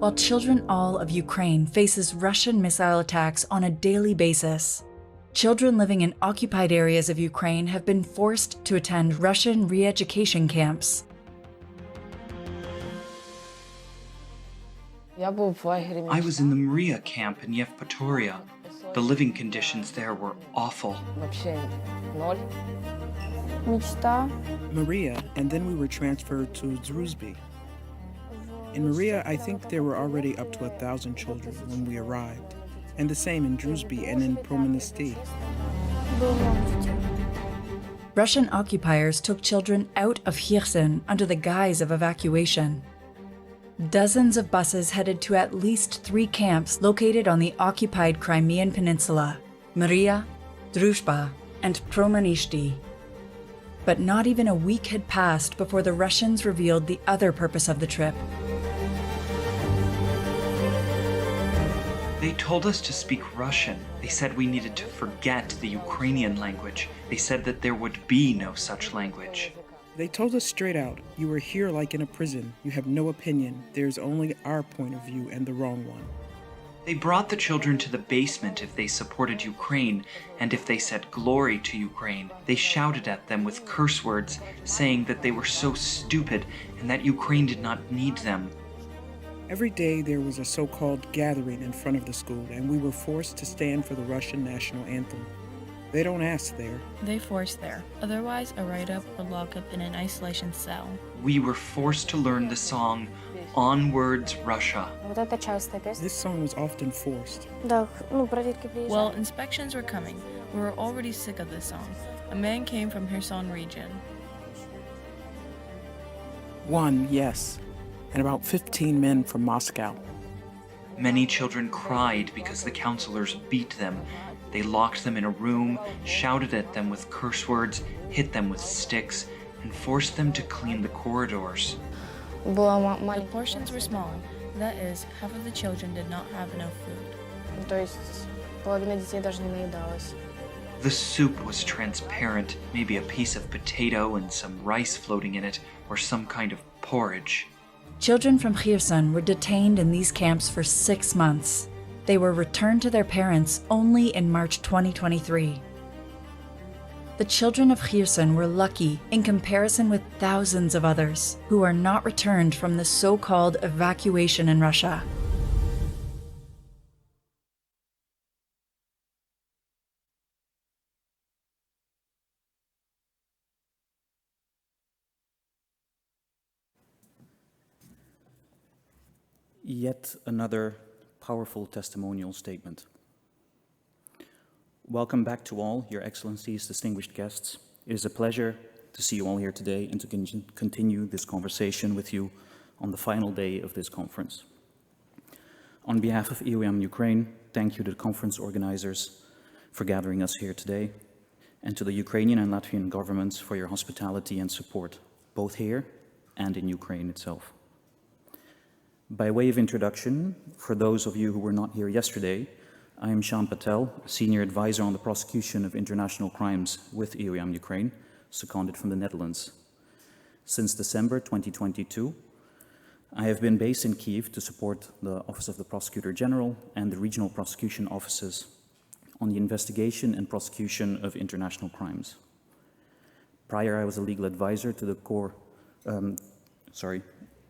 while children all of Ukraine faces Russian missile attacks on a daily basis. Children living in occupied areas of Ukraine have been forced to attend Russian re-education camps. I was in the Maria camp in Yevpatoria. The living conditions there were awful. Maria, and then we were transferred to Druzhby. In Maria, I think there were already up to 1,000 children when we arrived, and the same in Druzhby and in Promenesty. Russian occupiers took children out of Kherson under the guise of evacuation. Dozens of buses headed to at least 3 camps located on the occupied Crimean Peninsula: Maria, Druzhba, and Promenesty. But not even a week had passed before the Russians revealed the other purpose of the trip. They told us to speak Russian. They said we needed to forget the Ukrainian language. They said that there would be no such language. They told us straight out, you are here like in a prison. You have no opinion. There's only our point of view and the wrong one. They brought the children to the basement if they supported Ukraine, and if they said glory to Ukraine. They shouted at them with curse words, saying that they were so stupid and that Ukraine did not need them. Every day there was a so-called gathering in front of the school, and we were forced to stand for the Russian national anthem. They don't ask there. They force there. Otherwise, a write-up or lockup in an isolation cell. We were forced to learn the song Onwards Russia. This song was often forced. Well, inspections were coming. We were already sick of this song. A man came from Kherson region. One, yes, and about 15 men from Moscow. Many children cried because the counselors beat them. They locked them in a room, shouted at them with curse words, hit them with sticks, and forced them to clean the corridors. The portions were small. That is, half of the children did not have enough food. The soup was transparent, maybe a piece of potato and some rice floating in it, or some kind of porridge. Children from Kherson were detained in these camps for 6 months. They were returned to their parents only in March 2023. The children of Kherson were lucky in comparison with thousands of others who are not returned from the so-called evacuation in Russia. Yet another powerful testimonial statement. Welcome back to all, Your Excellencies, distinguished guests. It is a pleasure to see you all here today and to continue this conversation with you on the final day of this conference. On behalf of EOM Ukraine, thank you to the conference organizers for gathering us here today, and to the Ukrainian and Latvian governments for your hospitality and support, both here and in Ukraine itself. By way of introduction, for those of you who were not here yesterday, I am Shyam Patel, Senior Advisor on the Prosecution of International Crimes with EOM Ukraine, seconded from the Netherlands. Since December 2022, I have been based in Kyiv to support the Office of the Prosecutor General and the regional prosecution offices on the investigation and prosecution of international crimes. Prior, I was a legal advisor to the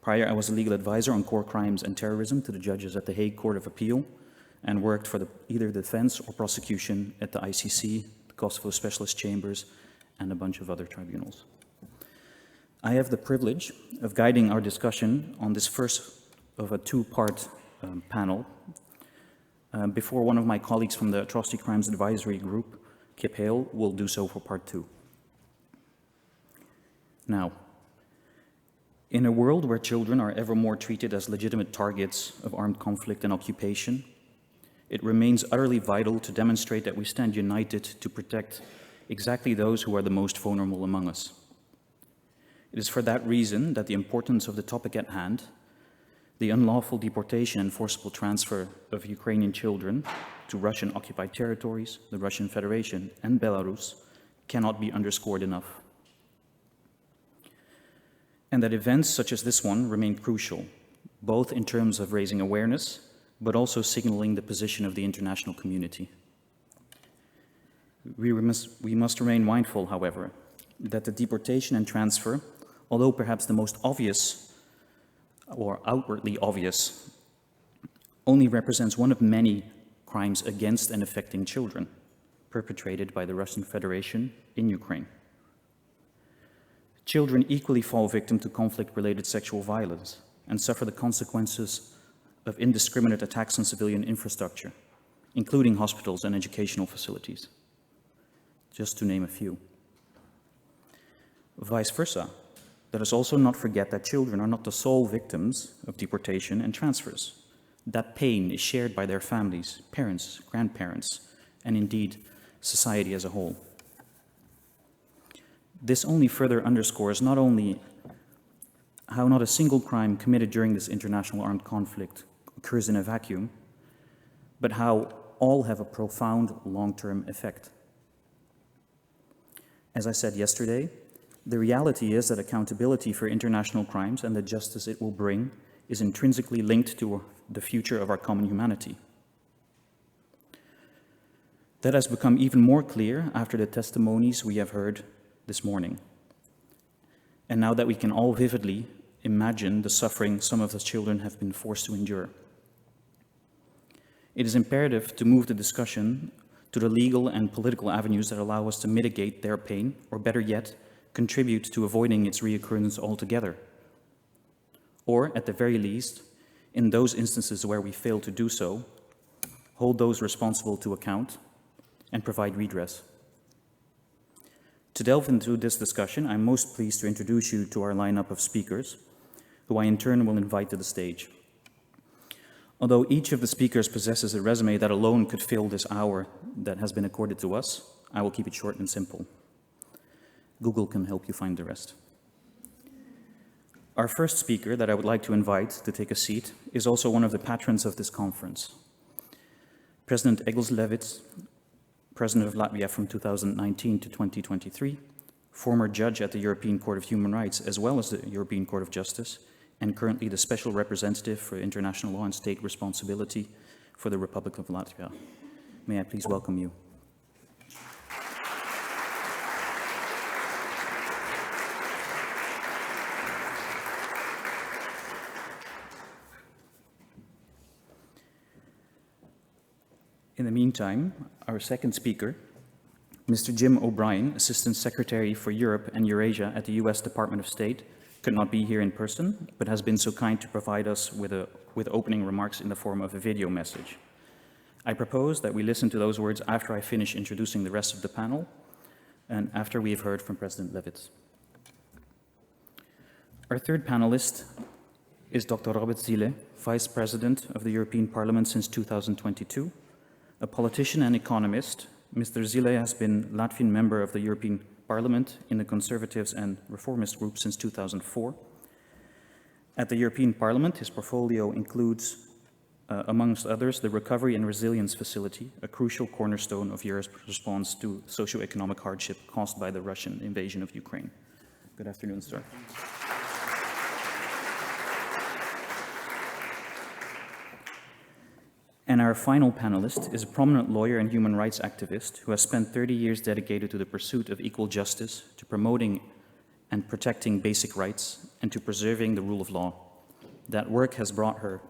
Prior, I was a legal advisor on core crimes and terrorism to the judges at the Hague Court of Appeal and worked for either defense or prosecution at the ICC, the Kosovo Specialist Chambers, and a bunch of other tribunals. I have the privilege of guiding our discussion on this first of a 2-part panel before one of my colleagues from the Atrocity Crimes Advisory Group, Kip Hale, will do so for part 2. Now, in a world where children are ever more treated as legitimate targets of armed conflict and occupation, it remains utterly vital to demonstrate that we stand united to protect exactly those who are the most vulnerable among us. It is for that reason that the importance of the topic at hand, the unlawful deportation and forcible transfer of Ukrainian children to Russian-occupied territories, the Russian Federation, and Belarus, cannot be underscored enough. And that events such as this one remain crucial, both in terms of raising awareness, but also signaling the position of the international community. We must remain mindful, however, that the deportation and transfer, although perhaps the most obvious or outwardly obvious, only represents one of many crimes against and affecting children perpetrated by the Russian Federation in Ukraine. Children equally fall victim to conflict-related sexual violence and suffer the consequences of indiscriminate attacks on civilian infrastructure, including hospitals and educational facilities, just to name a few. Vice versa, let us also not forget that children are not the sole victims of deportation and transfers. That pain is shared by their families, parents, grandparents, and indeed, society as a whole. This only further underscores not only how not a single crime committed during this international armed conflict occurs in a vacuum, but how all have a profound long-term effect. As I said yesterday, the reality is that accountability for international crimes and the justice it will bring is intrinsically linked to the future of our common humanity. That has become even more clear after the testimonies we have heard this morning. And now that we can all vividly imagine the suffering some of the children have been forced to endure. It is imperative to move the discussion to the legal and political avenues that allow us to mitigate their pain, or better yet, contribute to avoiding its reoccurrence altogether. Or, at the very least, in those instances where we fail to do so, hold those responsible to account and provide redress. To delve into this discussion, I'm most pleased to introduce you to our lineup of speakers, who I in turn will invite to the stage. Although each of the speakers possesses a resume that alone could fill this hour that has been accorded to us, I will keep it short and simple. Google can help you find the rest. Our first speaker that I would like to invite to take a seat is also one of the patrons of this conference. President Egils Levits, President of Latvia from 2019 to 2023, former judge at the European Court of Human Rights as well as the European Court of Justice, and currently the Special Representative for International Law and State Responsibility for the Republic of Latvia. May I please welcome you. In the meantime, our second speaker, Mr. Jim O'Brien, Assistant Secretary for Europe and Eurasia at the US Department of State, could not be here in person, but has been so kind to provide us with opening remarks in the form of a video message. I propose that we listen to those words after I finish introducing the rest of the panel, and after we have heard from President Levits. Our third panelist is Dr. Robert Zile, Vice President of the European Parliament since 2022. A politician and economist, Mr. Zile has been Latvian member of the European Parliament in the Conservatives and Reformist group since 2004. At the European Parliament, his portfolio includes, amongst others, the Recovery and Resilience Facility, a crucial cornerstone of Europe's response to socio-economic hardship caused by the Russian invasion of Ukraine. Good afternoon, sir. And our final panelist is a prominent lawyer and human rights activist who has spent 30 years dedicated to the pursuit of equal justice, to promoting and protecting basic rights, and to preserving the rule of law. That work has brought her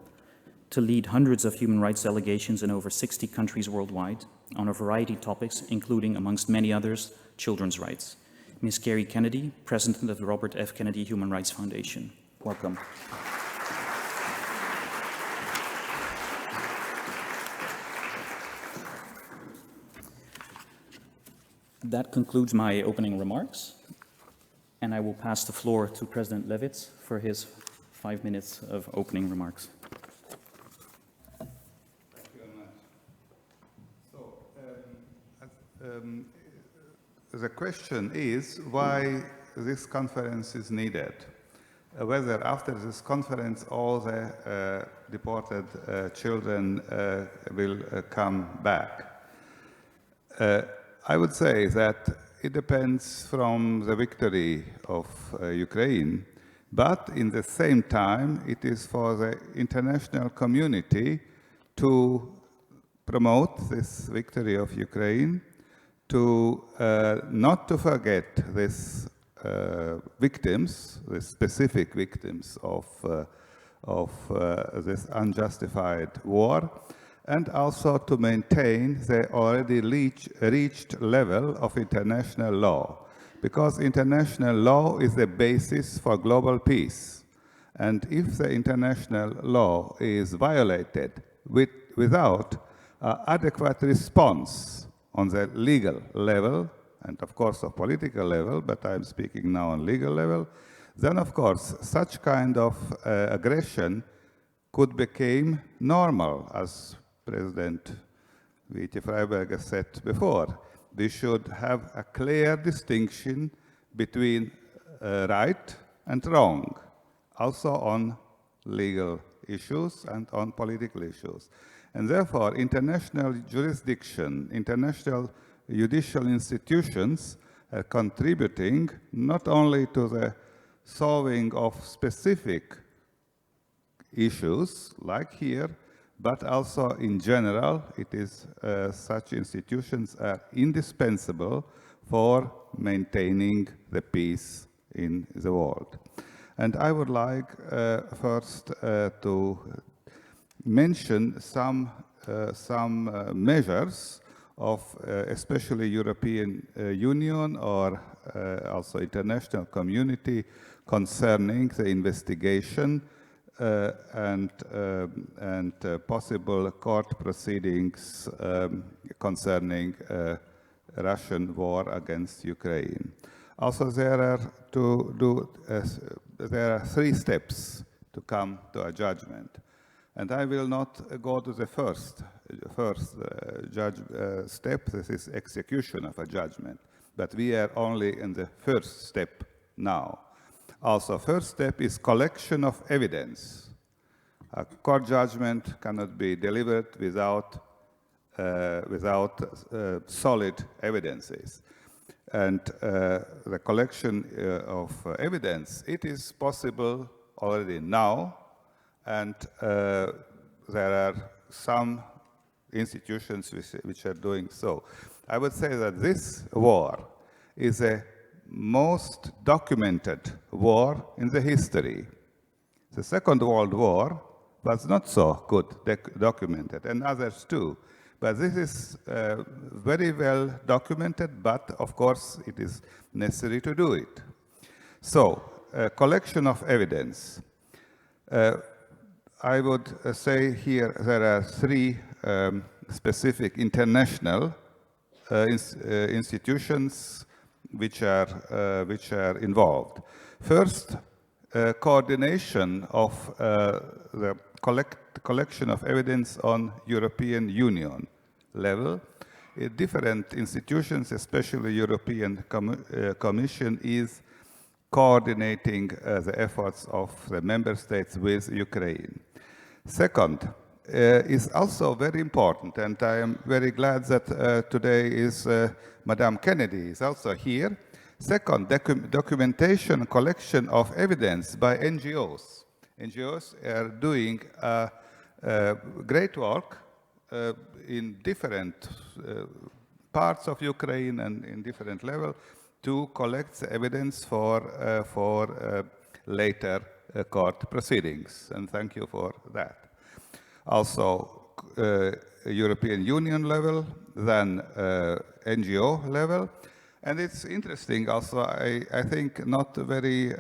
to lead hundreds of human rights delegations in over 60 countries worldwide on a variety of topics, including, amongst many others, children's rights. Ms. Carrie Kennedy, President of the Robert F. Kennedy Human Rights Foundation. Welcome. That concludes my opening remarks, and I will pass the floor to President Levits for his 5 minutes of opening remarks. Thank you very much. So, the question is why this conference is needed. Whether after this conference all the deported children will come back. I would say that it depends from the victory of Ukraine But in the same time, it is for the international community to promote this victory of Ukraine, to not to forget these victims, the specific victims of this unjustified war, and also to maintain the already reached level of international law. Because international law is the basis for global peace. And if the international law is violated without adequate response on the legal level, and of course of political level, but I'm speaking now on legal level, then of course such kind of aggression could become normal, as President Viti Freiberger said before. We should have a clear distinction between right and wrong, also on legal issues and on political issues. And therefore, international jurisdiction, international judicial institutions are contributing not only to the solving of specific issues, like here, but also in general, it is such institutions are indispensable for maintaining the peace in the world. And I would like first to mention some measures of especially European Union or also international community concerning the investigation and possible court proceedings concerning Russian war against Ukraine. Also, there are 3 steps to come to a judgment, and I will not go to the first step. This is execution of a judgment, but we are only in the first step now. Also, first step is collection of evidence. A court judgment cannot be delivered without solid evidences. And the collection of evidence, it is possible already now, and there are some institutions which are doing so. I would say that this war is a most documented war in the history. The Second World War was not so good documented, and others too. But this is very well documented, but of course it is necessary to do it. So, collection of evidence. I would say here there are 3 specific international institutions which are involved. First, coordination of the collection of evidence on European Union level. Different institutions, especially European Commission, is coordinating the efforts of the member states with Ukraine. Second, is also very important, and I am very glad that today is Madame Kennedy is also here. Second, documentation, collection of evidence by NGOs. NGOs are doing great work in different parts of Ukraine and in different levels to collect the evidence for later court proceedings, and thank you for that. Also, European Union level, then NGO level, and it's interesting also, I think not very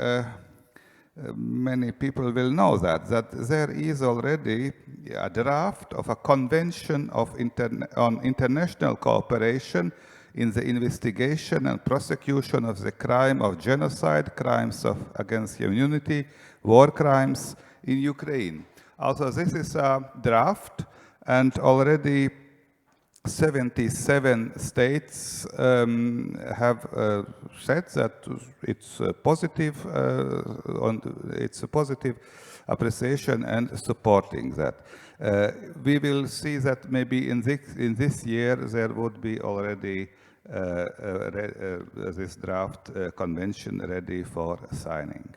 many people will know that there is already a draft of a convention on international cooperation in the investigation and prosecution of the crime of genocide, crimes against humanity, war crimes in Ukraine. Also, this is a draft, and already 77 states have said that it's positive, it's a positive appreciation and supporting that. We will see that maybe in this year there would be already this draft convention ready for signing.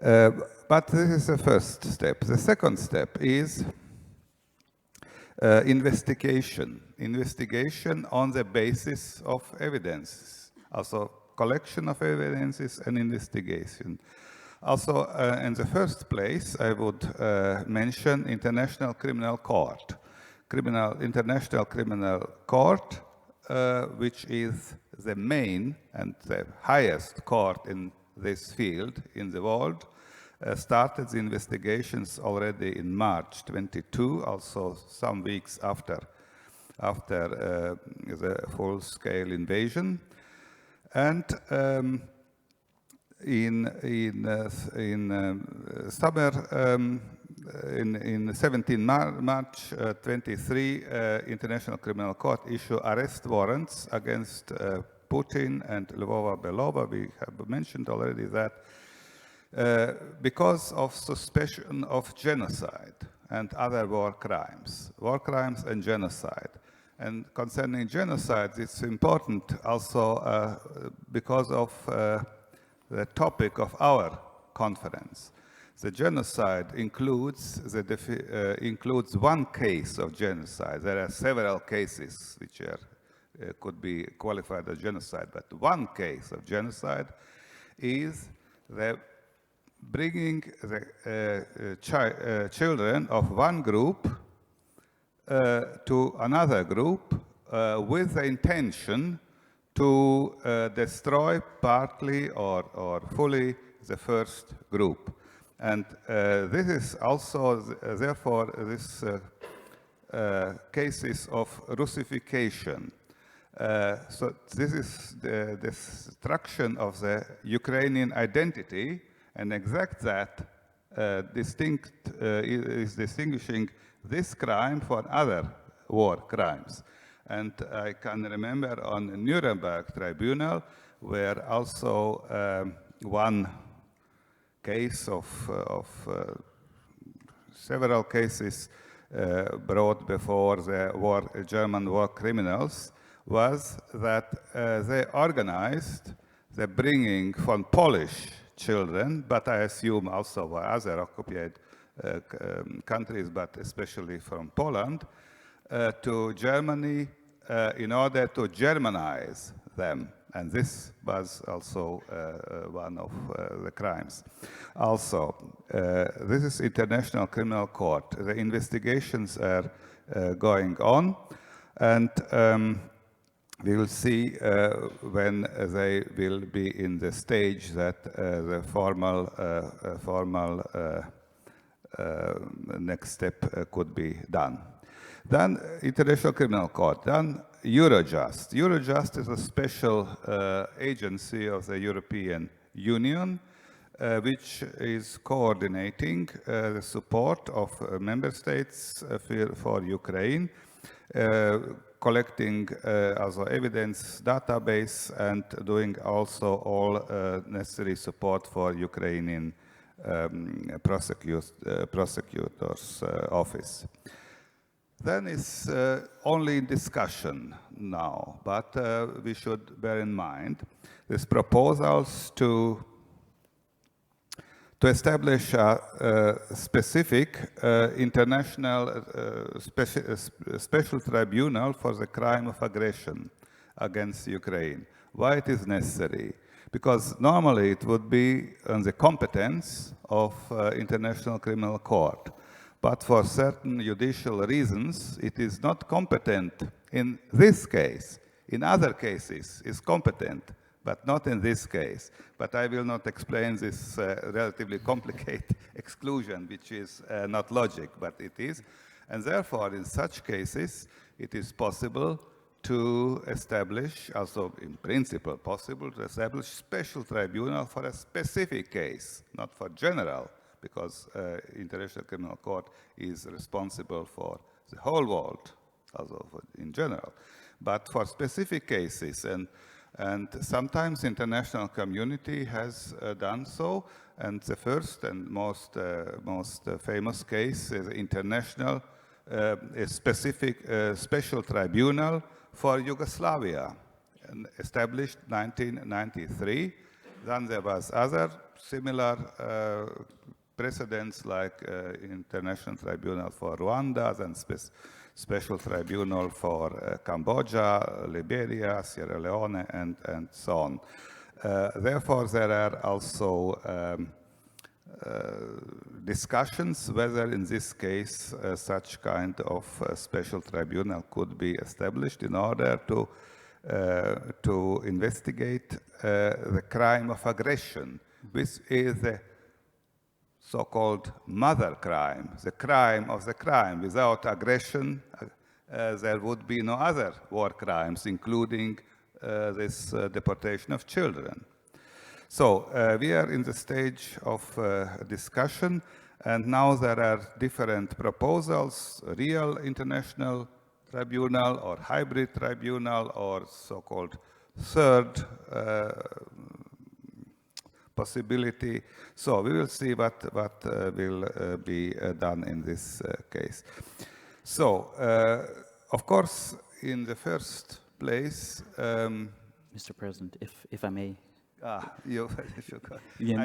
But this is the first step. The second step is investigation. Investigation on the basis of evidence. Also, collection of evidences and investigation. Also, in the first place, I would mention International Criminal Court. International Criminal Court, which is the main and the highest court in this field in the world, started the investigations already in March 22, also some weeks after the full-scale invasion. And in summer, in 17 March 23, International Criminal Court issued arrest warrants against Putin and Lvova Belova. We have mentioned already that because of suspicion of genocide and other war crimes and genocide. And concerning genocide, it's important also because of the topic of our conference. The genocide includes one case of genocide. There are several cases which could be qualified as genocide, but one case of genocide is the bringing the children of one group to another group with the intention to destroy partly or fully the first group. And this is also, therefore, this cases of Russification. So this is the destruction of the Ukrainian identity, and exact that is distinguishing this crime from other war crimes. And I can remember on Nuremberg Tribunal, where also one case of several cases brought before the German war criminals was that they organized the bringing from Polish children, but I assume also other occupied countries, but especially from Poland, to Germany in order to Germanize them. And this was also one of the crimes. Also, this is International Criminal Court. The investigations are going on, and we will see when they will be in the stage that the formal next step could be done. Then International Criminal Court, then Eurojust. Eurojust is a special agency of the European Union which is coordinating the support of member states for Ukraine, collecting also evidence database and doing also all necessary support for Ukrainian prosecutor's office. Then it's only in discussion now, but we should bear in mind these proposals to establish a specific international special tribunal for the crime of aggression against Ukraine. Why it is necessary? Because normally it would be on the competence of International Criminal Court. But for certain judicial reasons, it is not competent in this case. In other cases, it's competent, but not in this case. But I will not explain this relatively complicated exclusion, which is not logic, but it is. And therefore, in such cases, it is possible to establish, also in principle possible, to establish special tribunal for a specific case, not for general, because International Criminal Court is responsible for the whole world, also in general, but for specific cases. And sometimes international community has done so, and the first and most famous case is international specific special tribunal for Yugoslavia, established 1993. Then there was other similar precedents like International Tribunal for Rwanda and Special Tribunal for Cambodia, Liberia, Sierra Leone, and so on. Therefore, there are also discussions whether in this case such kind of special tribunal could be established in order to investigate the crime of aggression, which is the so-called mother crime, the crime of the crime. Without aggression, there would be no other war crimes, including this deportation of children. So we are in the stage of discussion, and now there are different proposals, real international tribunal or hybrid tribunal or so-called third possibility. So we will see what will be done in this case. So, of course, in the first place... Mr. President, if I may. I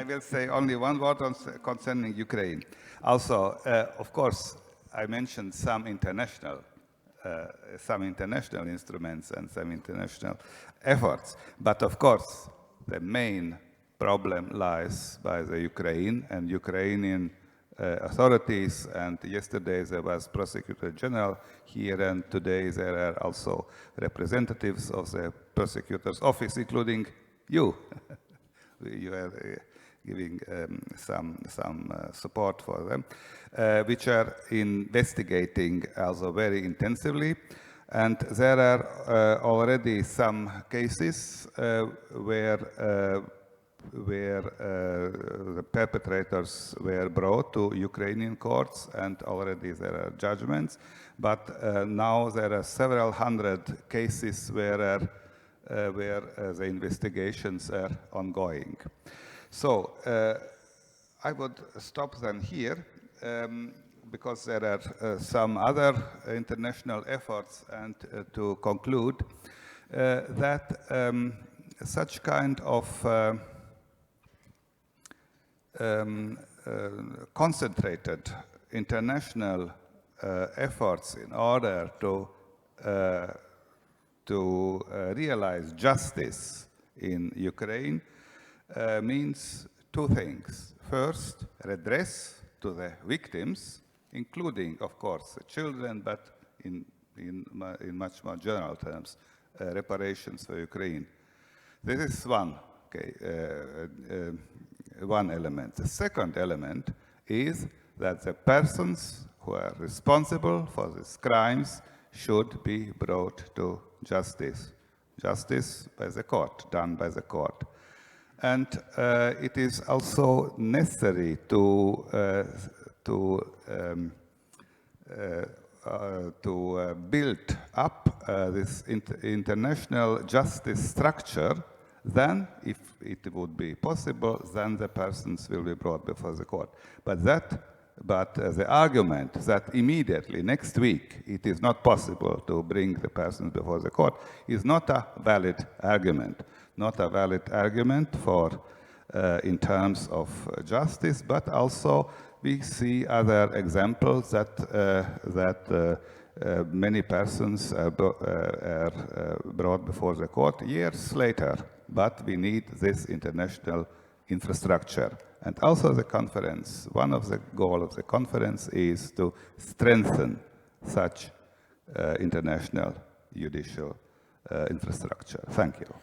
will say only one word concerning Ukraine. Also, of course, I mentioned some international instruments and some international efforts. But of course, the main problem lies by the Ukraine and Ukrainian authorities. And yesterday there was Prosecutor General here, and today there are also representatives of the Prosecutor's Office, including you. You are giving some support for them, which are investigating also very intensively. And there are already some cases where the perpetrators were brought to Ukrainian courts, and already there are judgments. But now there are several hundred cases where the investigations are ongoing. So I would stop then here because there are some other international efforts, and to conclude that such kind of concentrated international efforts in order to realize justice in Ukraine means two things. First, redress to the victims, including, of course, the children, but in much more general terms, reparations for Ukraine. This is one element. The second element is that the persons who are responsible for these crimes should be brought to justice. Justice by the court, done by the court. And it is also necessary to build up this international justice structure. Then, if it would be possible, then the persons will be brought before the court. But the argument that immediately, next week, it is not possible to bring the persons before the court is not a valid argument. Not a valid argument for, in terms of justice, but also we see other examples that many persons are brought before the court years later. But we need this international infrastructure. And also the conference, one of the goals of the conference is to strengthen such international judicial infrastructure. Thank you.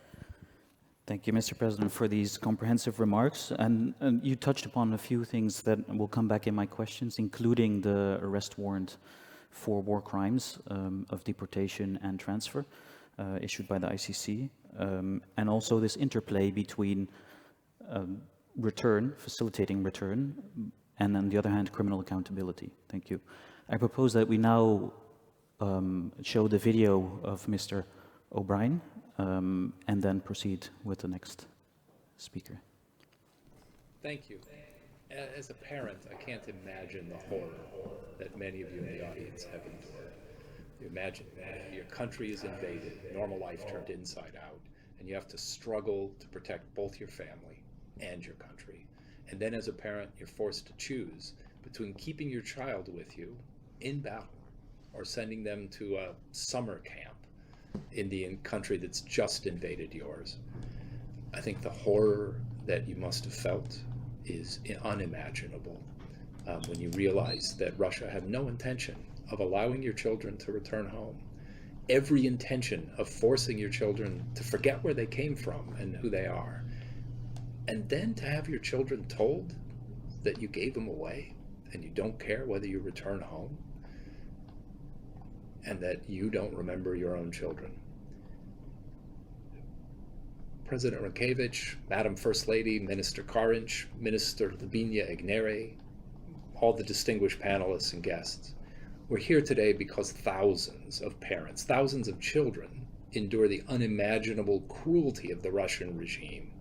Thank you, Mr. President, for these comprehensive remarks. And you touched upon a few things that will come back in my questions, including the arrest warrant for war crimes of deportation and transfer issued by the ICC, and also this interplay between return, facilitating return, and on the other hand, criminal accountability. Thank you. I propose that we now show the video of Mr. O'Brien, and then proceed with the next speaker. Thank you. As a parent, I can't imagine the horror that many of you in the audience have endured. You imagine your country is invaded, normal life turned inside out, and you have to struggle to protect both your family and your country. And then as a parent, you're forced to choose between keeping your child with you in battle or sending them to a summer camp in the country that's just invaded yours. I think the horror that you must have felt is unimaginable when you realize that Russia had no intention of allowing your children to return home. Every intention of forcing your children to forget where they came from and who they are. And then to have your children told that you gave them away and you don't care whether you return home and that you don't remember your own children. President Rinkevich, Madam First Lady, Minister Karinch, Minister Lavinia Ignere, all the distinguished panelists and guests. We're here today because thousands of parents, thousands of children endure the unimaginable cruelty of the Russian regime,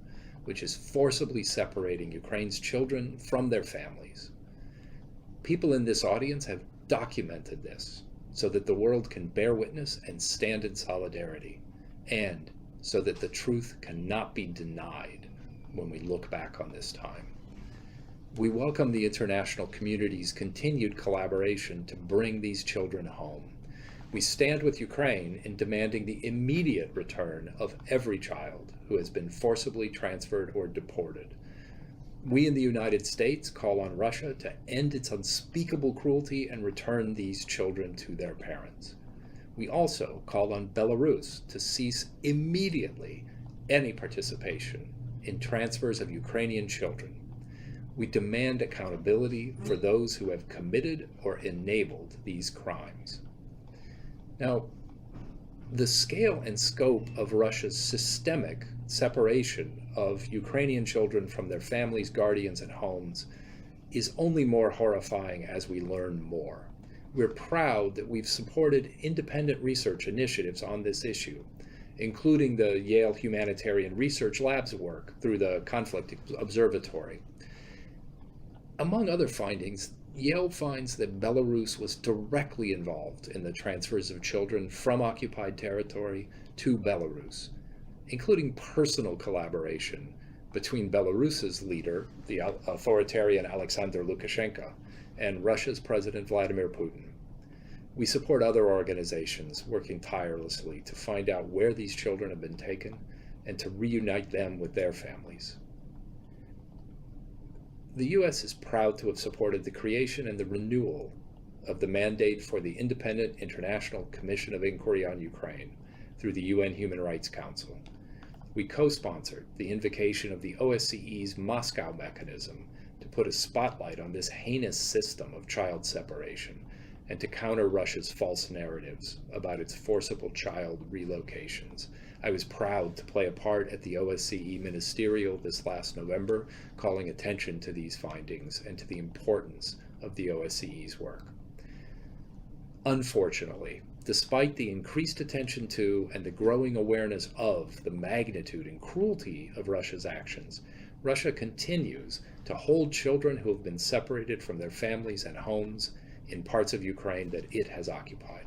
which is forcibly separating Ukraine's children from their families. People in this audience have documented this so that the world can bear witness and stand in solidarity, and so that the truth cannot be denied when we look back on this time. We welcome the international community's continued collaboration to bring these children home. We stand with Ukraine in demanding the immediate return of every child who has been forcibly transferred or deported. We in the United States call on Russia to end its unspeakable cruelty and return these children to their parents. We also call on Belarus to cease immediately any participation in transfers of Ukrainian children. We demand accountability for those who have committed or enabled these crimes. Now, the scale and scope of Russia's systemic separation of Ukrainian children from their families, guardians, and homes is only more horrifying as we learn more. We're proud that we've supported independent research initiatives on this issue, including the Yale Humanitarian Research Lab's work through the Conflict Observatory. Among other findings, Yale finds that Belarus was directly involved in the transfers of children from occupied territory to Belarus, including personal collaboration between Belarus's leader, the authoritarian Alexander Lukashenko, and Russia's President Vladimir Putin. We support other organizations working tirelessly to find out where these children have been taken and to reunite them with their families. The U.S. is proud to have supported the creation and the renewal of the mandate for the Independent International Commission of Inquiry on Ukraine through the UN Human Rights Council. We co-sponsored the invocation of the OSCE's Moscow mechanism to put a spotlight on this heinous system of child separation and to counter Russia's false narratives about its forcible child relocations. I was proud to play a part at the OSCE Ministerial this last November, calling attention to these findings and to the importance of the OSCE's work. Unfortunately, despite the increased attention to and the growing awareness of the magnitude and cruelty of Russia's actions, Russia continues to hold children who have been separated from their families and homes in parts of Ukraine that it has occupied.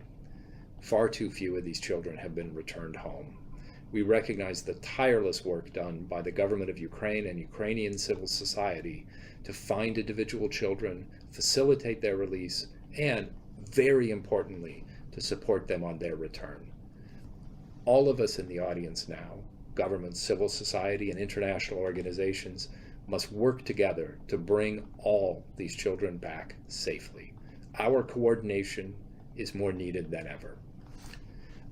Far too few of these children have been returned home. We recognize the tireless work done by the government of Ukraine and Ukrainian civil society to find individual children, facilitate their release, and, very importantly, to support them on their return. All of us in the audience now, government, civil society, and international organizations, must work together to bring all these children back safely. Our coordination is more needed than ever.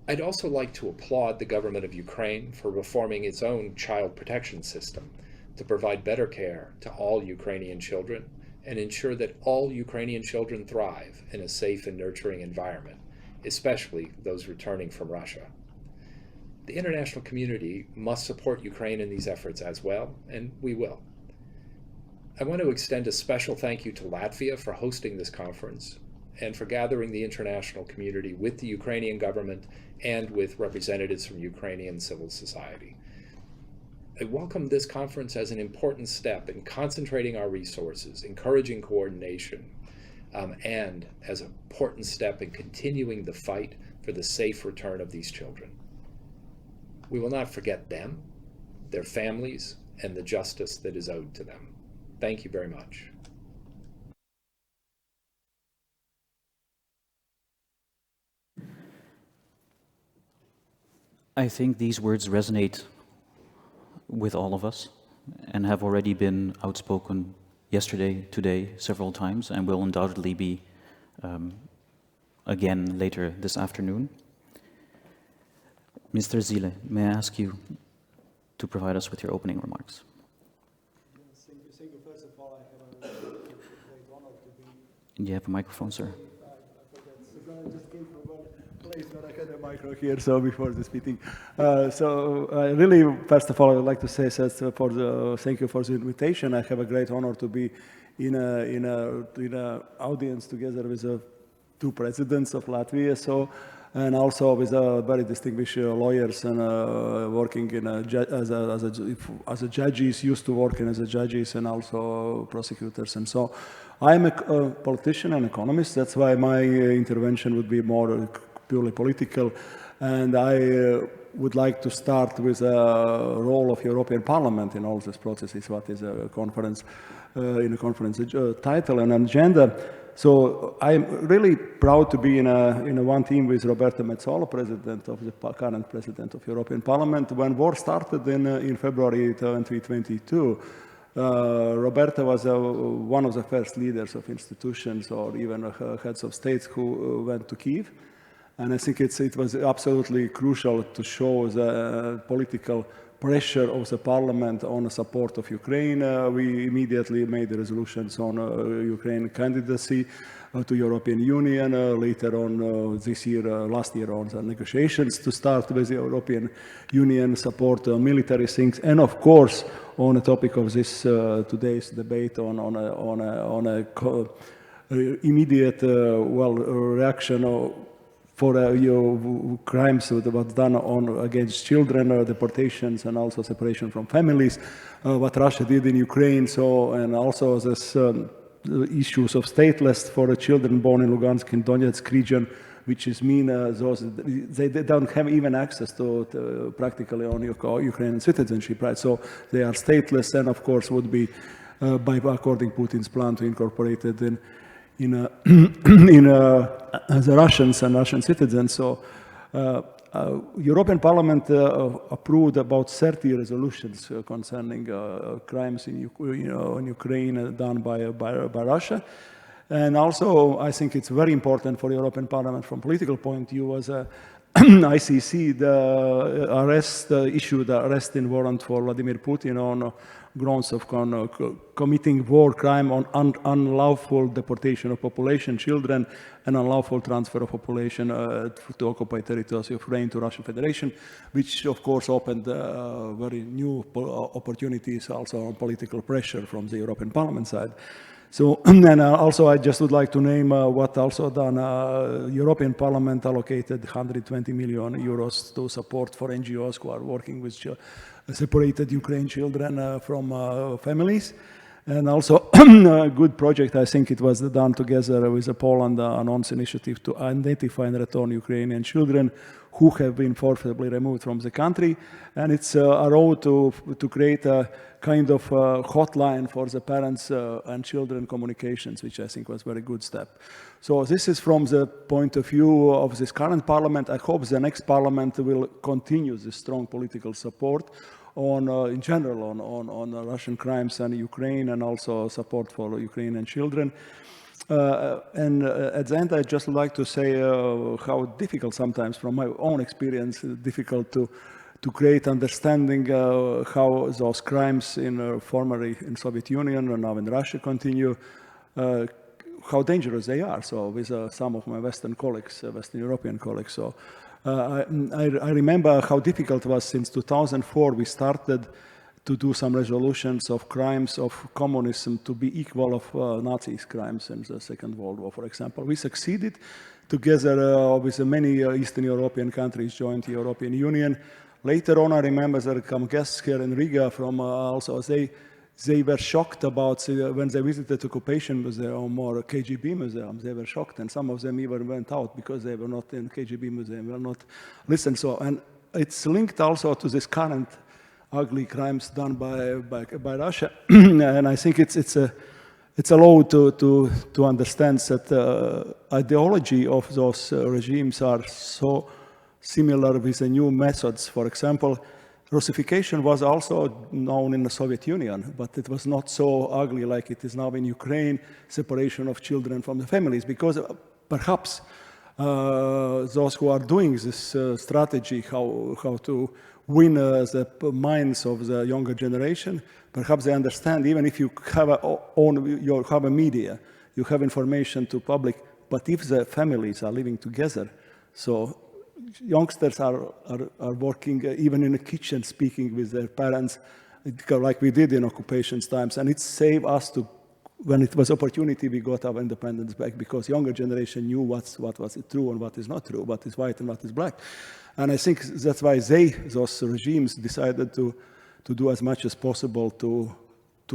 I'd also like to applaud the government of Ukraine for reforming its own child protection system to provide better care to all Ukrainian children and ensure that all Ukrainian children thrive in a safe and nurturing environment, especially those returning from Russia. The international community must support Ukraine in these efforts as well, and we will. I want to extend a special thank you to Latvia for hosting this conference and for gathering the international community with the Ukrainian government and with representatives from Ukrainian civil society. I welcome this conference as an important step in concentrating our resources, encouraging coordination, and as an important step in continuing the fight for the safe return of these children. We will not forget them, their families, and the justice that is owed to them. Thank you very much. I think these words resonate with all of us and have already been outspoken yesterday, today, several times, and will undoubtedly be again later this afternoon. Mr. Ziele, may I ask you to provide us with your opening remarks? Thank you. First of all, I have a great honor to be. Do you have a microphone, sir? I just came from one place where I had a micro here, so before this meeting. So I really, first of all, I would like to say thank you for the invitation. I have a great honor to be in a audience together with two presidents of Latvia. So. And also with very distinguished lawyers and working in as a judges, used to working as a judges and also prosecutors. And so I'm a politician and economist. That's why my intervention would be more purely political. And I would like to start with a role of European Parliament in all these processes, what is a conference, in a conference title and agenda. So I'm really proud to be in a one team with Roberta Metsola, president of the current president of European Parliament. When war started in February 2022, Roberta was one of the first leaders of institutions or even heads of states who went to Kyiv. And I think it was absolutely crucial to show the political pressure of the parliament on the support of Ukraine. We immediately made the resolutions on Ukraine candidacy to European Union. Later on this year, last year on the negotiations to start with the European Union support military things. And of course, on the topic of this today's debate on a immediate reaction for crimes that were done against children, deportations, and also separation from families, what Russia did in Ukraine. So, and also this issues of stateless for the children born in Lugansk and Donetsk region, which is mean they don't have even access to practically on Ukrainian citizenship, right? So they are stateless, and of course would be according Putin's plan to incorporate it as Russians and Russian citizens. So European Parliament approved about 30 resolutions concerning crimes in Ukraine done by Russia. And also, I think it's very important for European Parliament from political point of view as ICC issued the arresting warrant for Vladimir Putin on grounds of committing war crime on unlawful deportation of population, children, and unlawful transfer of population to occupied territories of Ukraine to Russian Federation, which of course opened very new opportunities also on political pressure from the European Parliament side. So, and also I just would like to name what also done. European Parliament allocated 120 million euros to support for NGOs who are working with separated Ukraine children from families. And also a good project, I think it was done together with Poland, announced initiative to identify and return Ukrainian children who have been forcibly removed from the country. And it's a road to create a kind of hotline for the parents and children communications, which I think was a very good step. So this is from the point of view of this current parliament. I hope the next parliament will continue this strong political support on, in general, on Russian crimes and Ukraine, and also support for Ukrainian children. And at the end, I'd just like to say how difficult sometimes, from my own experience, difficult to create understanding how those crimes in formerly in Soviet Union and now in Russia continue, how dangerous they are. So with some of my Western colleagues, Western European colleagues. So I remember how difficult it was since 2004. We started to do some resolutions of crimes of communism to be equal of Nazis' crimes in the Second World War, for example. We succeeded together with many Eastern European countries joined the European Union. Later on, I remember there come guests here in Riga from also they were shocked about when they visited the occupation museum or KGB museum. They were shocked, and some of them even went out because they were not in KGB museum, were not listened. So, and it's linked also to this current ugly crimes done by Russia. And I think it's a law to understand that ideology of those regimes are so similar with the new methods. For example, Russification was also known in the Soviet Union, but it was not so ugly like it is now in Ukraine, separation of children from the families, because perhaps those who are doing this strategy, how to win the minds of the younger generation, perhaps they understand, even if you have you have a media, you have information to public, but if the families are living together, so youngsters are working even in the kitchen, speaking with their parents, like we did in occupation times, and it saved us to, when it was opportunity, we got our independence back, because younger generation knew what was true and what is not true, what is white and what is black. And I think that's why those regimes decided to do as much as possible to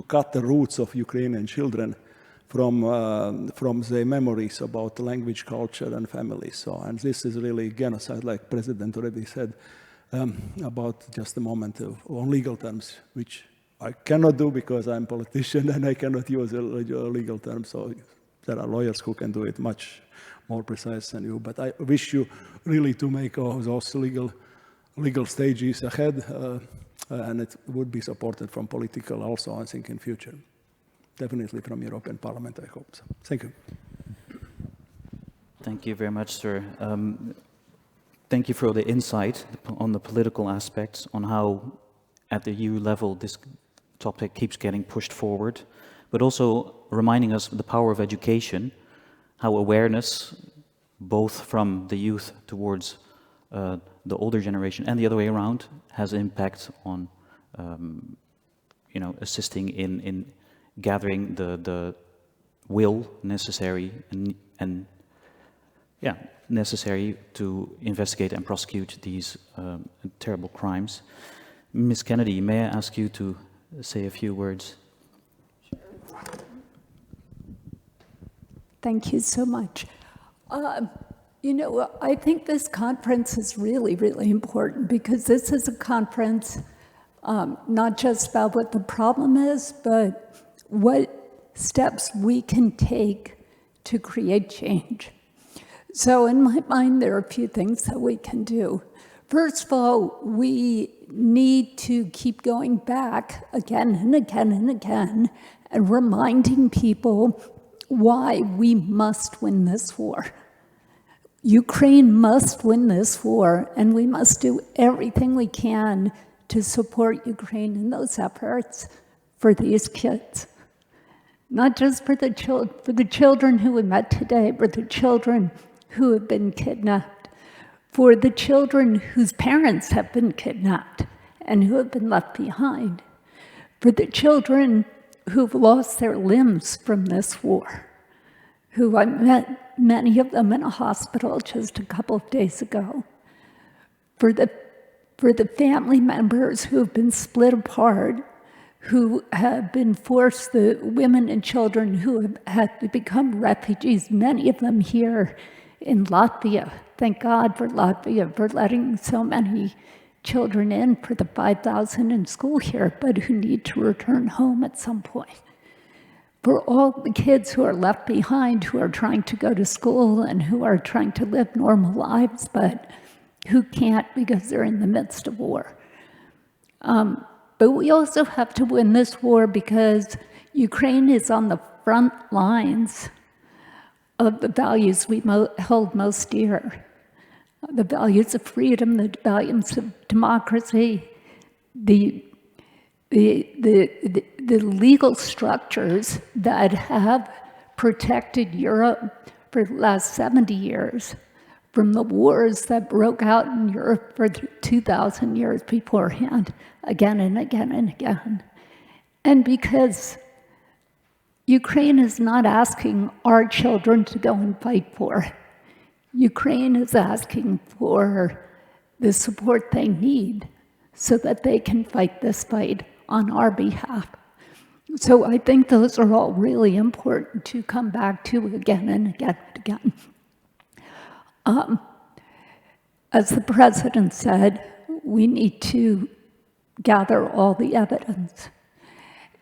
cut the roots of Ukrainian children from their memories about language, culture, and family. So, and this is really genocide, like President already said about just a moment on legal terms, which I cannot do because I'm a politician and I cannot use a legal term. So there are lawyers who can do it much more precise than you. But I wish you really to make all those legal stages ahead, and it would be supported from political also, I think, in future. Definitely from European Parliament, I hope so. Thank you. Thank you very much, sir. Thank you for the insight on the political aspects, on how at the EU level this topic keeps getting pushed forward, but also reminding us of the power of education, how awareness, both from the youth towards the older generation and the other way around, has impact on assisting in gathering the will necessary and necessary to investigate and prosecute these terrible crimes. Ms. Kennedy, may I ask you to say a few words? Thank you so much. I think this conference is really, really important, because this is a conference not just about what the problem is, but what steps we can take to create change. So in my mind, there are a few things that we can do. First of all, we need to keep going back again and again and again and reminding people why we must win this war. Ukraine must win this war, and we must do everything we can to support Ukraine in those efforts for these kids. Not just for the children who we met today, but the children who have been kidnapped, for the children whose parents have been kidnapped and who have been left behind, for the children who've lost their limbs from this war, who I met many of them in a hospital just a couple of days ago, for the family members who have been split apart, who have been forced, the women and children who have had to become refugees, many of them here in Latvia. Thank God for Latvia for letting so many children in, for the 5,000 in school here, but who need to return home at some point. For all the kids who are left behind, who are trying to go to school and who are trying to live normal lives, but who can't because they're in the midst of war. But we also have to win this war because Ukraine is on the front lines of the values we hold most dear. The values of freedom, the values of democracy, the legal structures that have protected Europe for the last 70 years from the wars that broke out in Europe for 2,000 years beforehand, again and again and again. And because Ukraine is not asking our children to go and fight for it. Ukraine is asking for the support they need so that they can fight this fight on our behalf. So I think those are all really important to come back to again and again and again. As the president said, we need to gather all the evidence.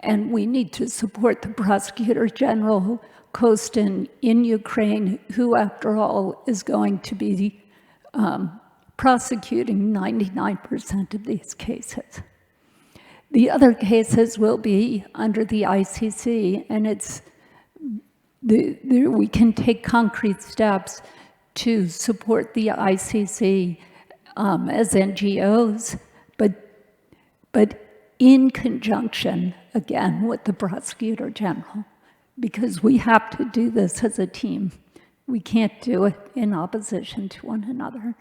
And we need to support the Prosecutor General Kostin in Ukraine, who, after all, is going to be prosecuting 99% of these cases. The other cases will be under the ICC, and we can take concrete steps to support the ICC as NGOs, but in conjunction, again, with the Prosecutor General, because we have to do this as a team. We can't do it in opposition to one another.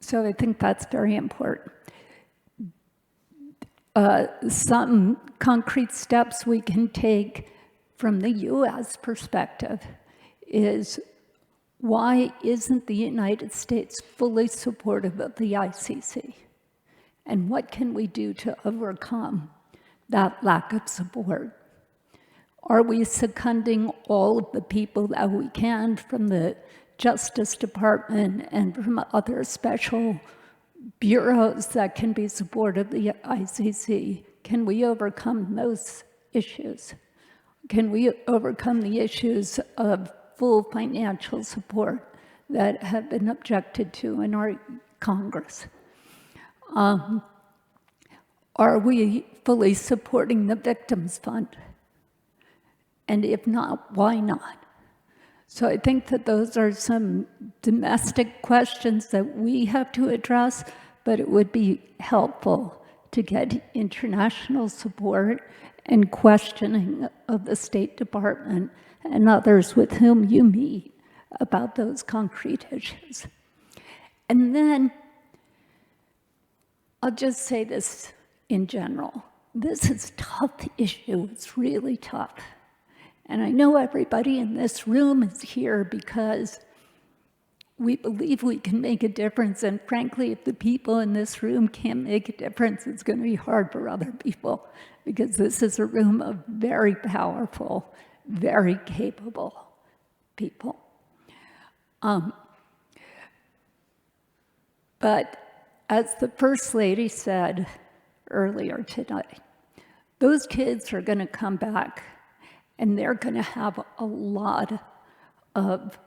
So I think that's very important. Some concrete steps we can take from the US perspective is, why isn't the United States fully supportive of the ICC? And what can we do to overcome that lack of support? Are we seconding all of the people that we can from the Justice Department and from other special bureaus that can be supportive of the ICC? Can we overcome those issues? Can we overcome the issues of full financial support that have been objected to in our Congress? Are we fully supporting the Victims Fund? And if not, why not? So I think that those are some domestic questions that we have to address, but it would be helpful to get international support and questioning of the State Department and others with whom you meet about those concrete issues. And then I'll just say this in general. This is a tough issue. It's really tough. And I know everybody in this room is here because we believe we can make a difference. And frankly, if the people in this room can't make a difference, it's going to be hard for other people, because this is a room of very powerful, very capable people. But as the First Lady said earlier tonight, those kids are going to come back, and they're going to have a lot of,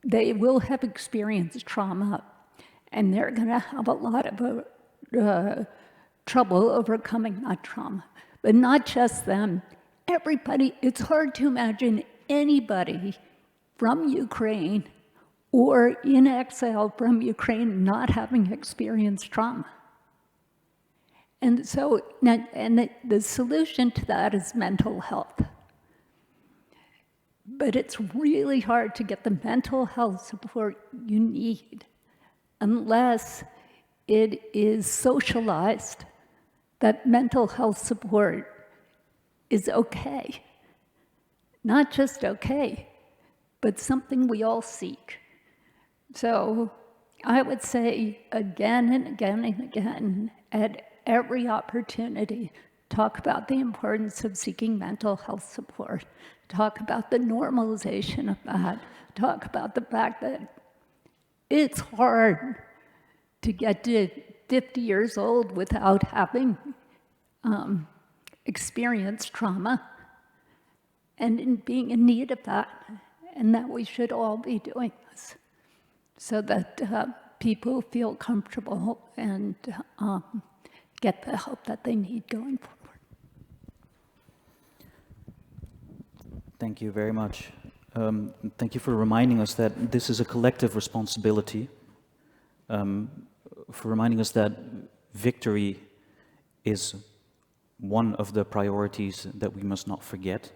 they will have experienced trauma, and they're going to have a lot of trouble overcoming that trauma. But not just them, everybody. It's hard to imagine anybody from Ukraine or in exile from Ukraine not having experienced trauma. And so, the solution to that is mental health. But it's really hard to get the mental health support you need unless it is socialized that mental health support is okay. Not just okay, but something we all seek. So I would say again and again and again, at every opportunity, talk about the importance of seeking mental health support. Talk about the normalization of that. Talk about the fact that it's hard to get to 50 years old without having experienced trauma and in being in need of that, and that we should all be doing this so that people feel comfortable and get the help that they need going forward. Thank you very much. Thank you for reminding us that this is a collective responsibility, for reminding us that victory is one of the priorities that we must not forget,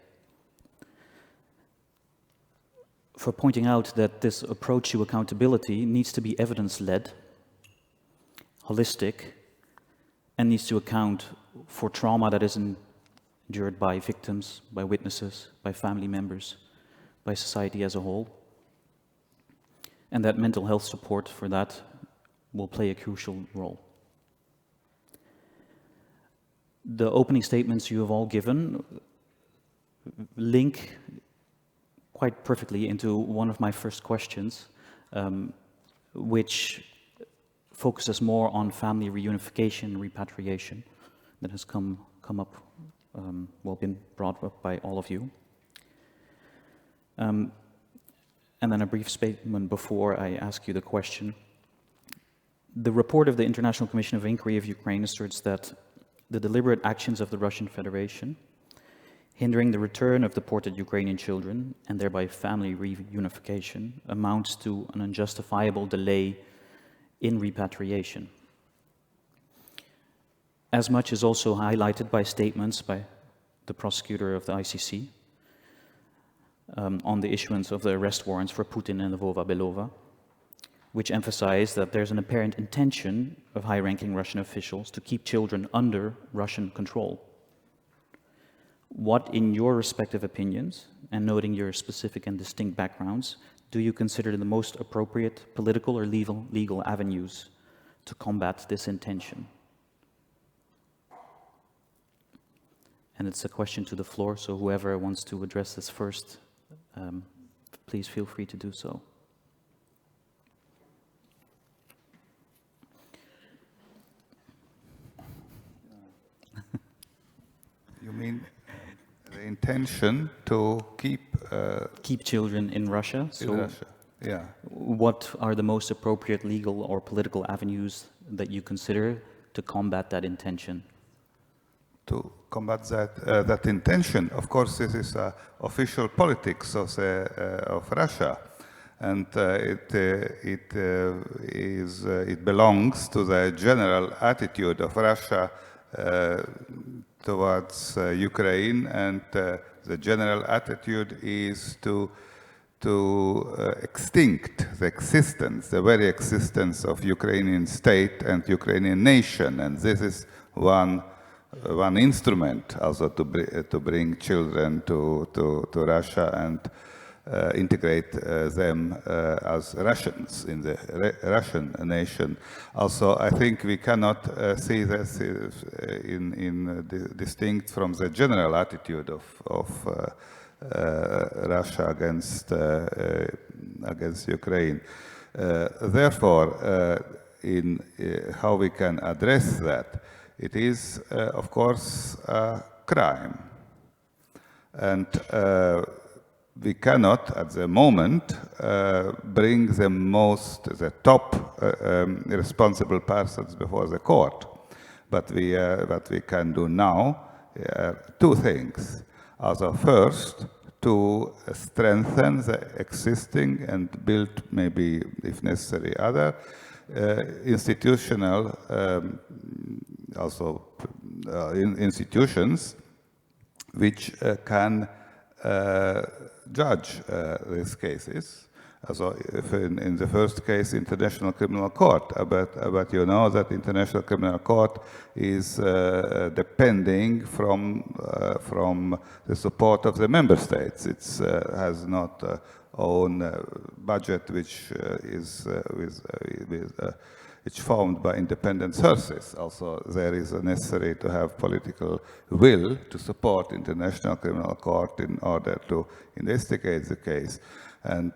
for pointing out that this approach to accountability needs to be evidence-led, holistic, and needs to account for trauma that is endured by victims, by witnesses, by family members, by society as a whole. And that mental health support for that will play a crucial role. The opening statements you have all given link quite perfectly into one of my first questions, which focuses more on family reunification, repatriation, that has come up, well, been brought up by all of you. And then a brief statement before I ask you the question. The report of the International Commission of Inquiry of Ukraine asserts that the deliberate actions of the Russian Federation, hindering the return of deported Ukrainian children and thereby family reunification, amounts to an unjustifiable delay in repatriation. As much is also highlighted by statements by the prosecutor of the ICC on the issuance of the arrest warrants for Putin and Lvova Belova, which emphasize that there's an apparent intention of high-ranking Russian officials to keep children under Russian control. What, in your respective opinions, and noting your specific and distinct backgrounds, do you consider the most appropriate political or legal avenues to combat this intention? And it's a question to the floor, so whoever wants to address this first, please feel free to do so. You mean the intention to keep children in Russia? In Russia, yeah. What are the most appropriate legal or political avenues that you consider to combat that intention? To combat that intention, of course, this is official politics of Russia, and it belongs to the general attitude of Russia towards Ukraine, and the general attitude is to extinct the very existence of Ukrainian state and Ukrainian nation, and this is one instrument also to bring children to Russia and integrate them as Russians in the Russian nation. Also, I think we cannot see this distinct from the general attitude of Russia against Ukraine. Therefore, in how we can address that, it is, of course, a crime. And we cannot, at the moment, bring the top responsible persons before the court. But what we can do now are two things. Also, first, to strengthen the existing and build, maybe, if necessary, other institutional institutions which can judge these cases. So if in the first case, International Criminal Court, but you know that International Criminal Court is depending from the support of the member states. It has not own budget which is it's formed by independent sources. Also, there is necessary to have political will to support International Criminal Court in order to investigate the case. And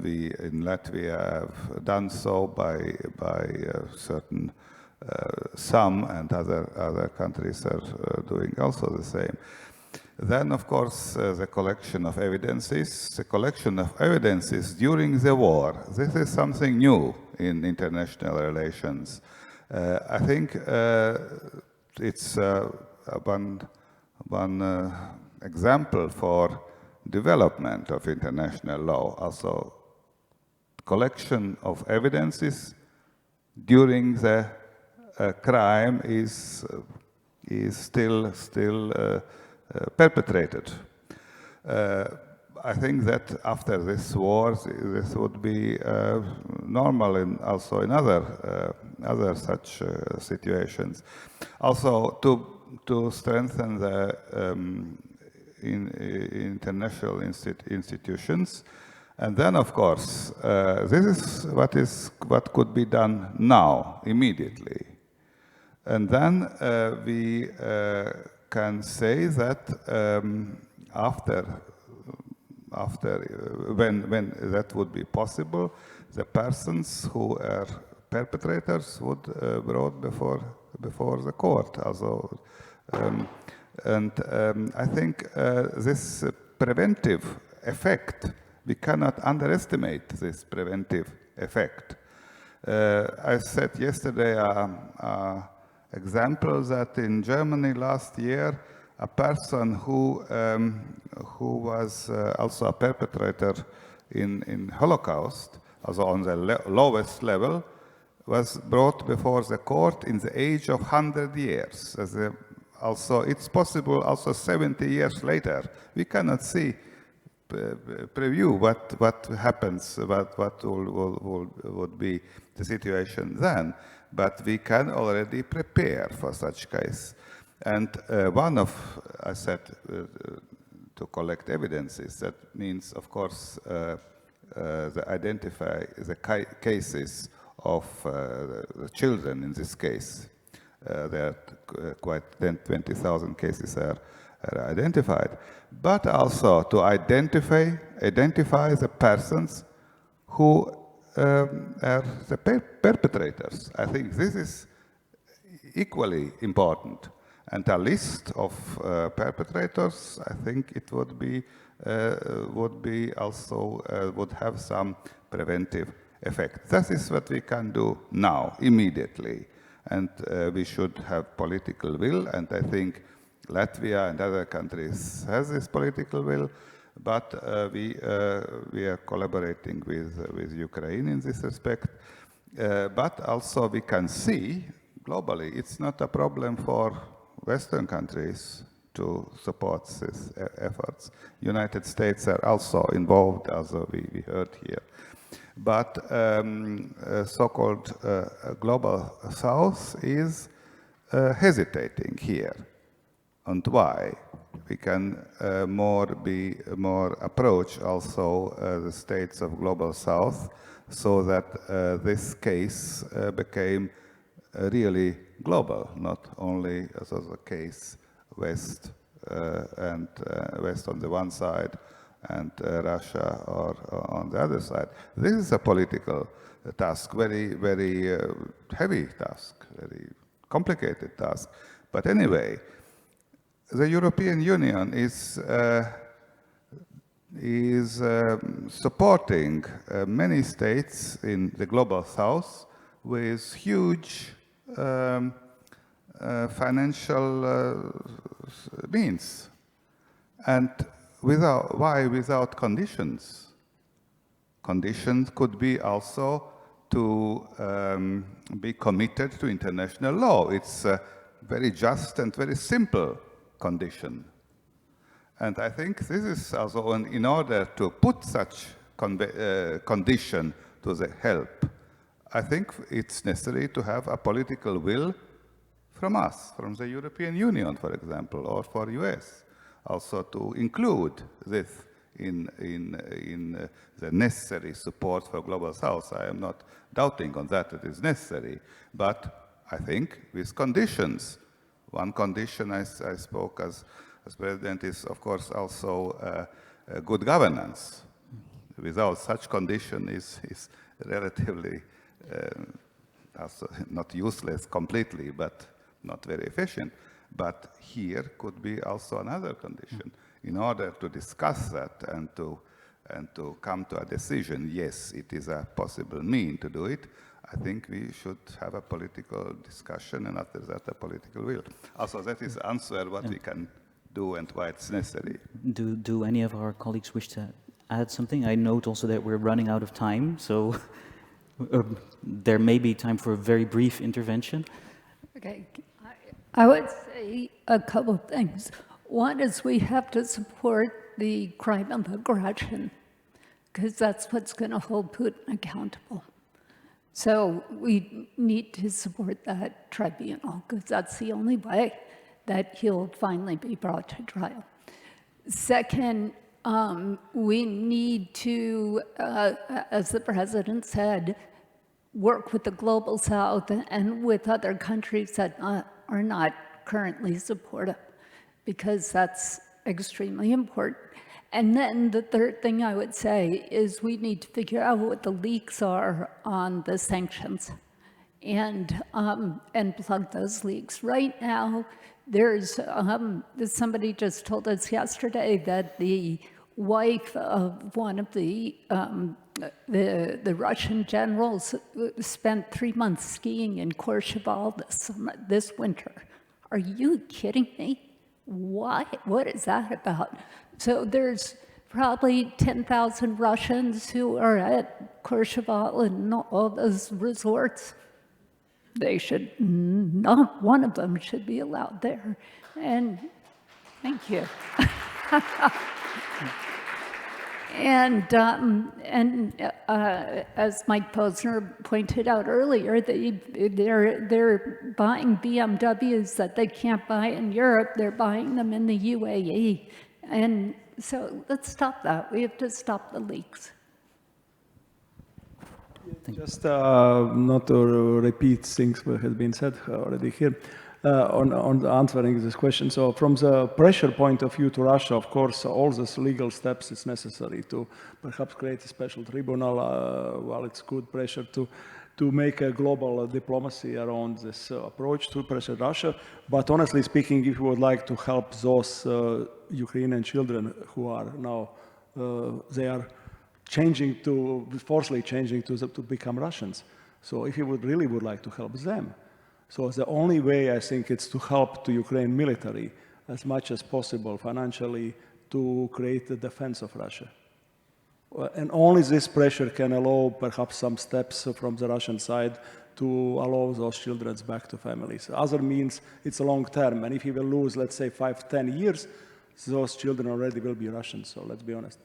we in Latvia have done so by certain some, and other countries are doing also the same. Then, of course, the collection of evidences. The collection of evidences during the war. This is something new in international relations. I think it's one example for development of international law. Also, collection of evidences during the crime is still perpetrated. I think that after this war, this would be normal also in other such situations. Also, to strengthen the international institutions, and then, of course, this is what could be done now, immediately, and then we can say that when that would be possible, the persons who are perpetrators would brought before the court. Also, I think this preventive effect, we cannot underestimate this preventive effect. I said yesterday example that in Germany last year, a person who was also a perpetrator in Holocaust, also on the lowest level, was brought before the court in the age of 100 years. Also, it's possible also 70 years later. We cannot see preview what happens, what would be the situation then, but we can already prepare for such case. And one of, I said, to collect evidences, that means, of course, identify the cases of the children in this case. There are quite 20,000 cases are identified, but also to identify the persons who are the perpetrators. I think this is equally important. And a list of perpetrators, I think it would have some preventive effect. That is what we can do now, immediately. And we should have political will, and I think Latvia and other countries has this political will, but we are collaborating with Ukraine in this respect. But also we can see globally, it's not a problem for Western countries to support these efforts. United States are also involved, as we heard here. But so-called global South is hesitating here. And why? We can more approach also the states of global South, so that this case became really global, not only as a case West and West on the one side and Russia or on the other side. This is a political task, very, very heavy task, very complicated task. But anyway, the European Union is supporting many states in the global South with huge financial means, and without conditions. Conditions could be also to be committed to international law. It's a very just and very simple condition. And I think this is also in order to put such condition to the help, I think it's necessary to have a political will from us, from the European Union, for example, or for US, also to include this in the necessary support for Global South. I am not doubting on that it is necessary, but I think with conditions. One condition I spoke as president is, of course, also good governance. Without such condition is relatively also not useless completely, but not very efficient. But here could be also another condition. In order to discuss that and to come to a decision, yes, it is a possible mean to do it, I think we should have a political discussion, and after that a political will. Also, that is answer what we can do and why it's necessary. Do any of our colleagues wish to add something? I note also that we're running out of time, so there may be time for a very brief intervention. Okay, I would say a couple of things. One is we have to support the crime of aggression, because that's what's going to hold Putin accountable. So we need to support that tribunal, because that's the only way that he'll finally be brought to trial. Second, we need to, as the president said, work with the Global South and with other countries that are not currently supportive, because that's extremely important. And then the third thing I would say is we need to figure out what the leaks are on the sanctions, and plug those leaks. Right now, there's somebody just told us yesterday that the wife of one of the Russian generals spent 3 months skiing in Courchevel this winter. Are you kidding me? Why? What is that about? So there's probably 10,000 Russians who are at Courchevel and all those resorts. They should, not one of them should be allowed there. And thank you. And as Mike Posner pointed out earlier, they're buying BMWs that they can't buy in Europe. They're buying them in the UAE. And so let's stop that. We have to stop the leaks. Just not to repeat things that have been said already here. On answering this question. So from the pressure point of view to Russia, of course, all these legal steps it's necessary to perhaps create a special tribunal. Well, it's good pressure to make a global diplomacy around this approach to pressure Russia. But honestly speaking, if you would like to help those Ukrainian children who are now, they are forcibly changing to become Russians. So if you really would like to help them, so the only way, I think, it's to help the Ukraine military as much as possible financially to create the defense of Russia. And only this pressure can allow perhaps some steps from the Russian side to allow those children back to families. Other means, it's a long term. And if you will lose, let's say, 5-10 years, those children already will be Russians. So let's be honest.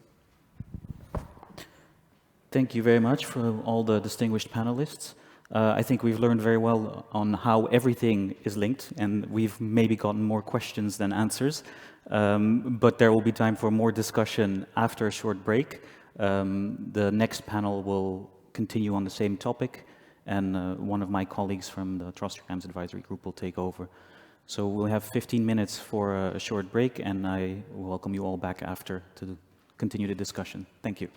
Thank you very much for all the distinguished panelists. I think we've learned very well on how everything is linked, and we've maybe gotten more questions than answers. But there will be time for more discussion after a short break. The next panel will continue on the same topic, and one of my colleagues from the Trust Crimes Advisory Group will take over. So we'll have 15 minutes for a short break, and I welcome you all back after to continue the discussion. Thank you.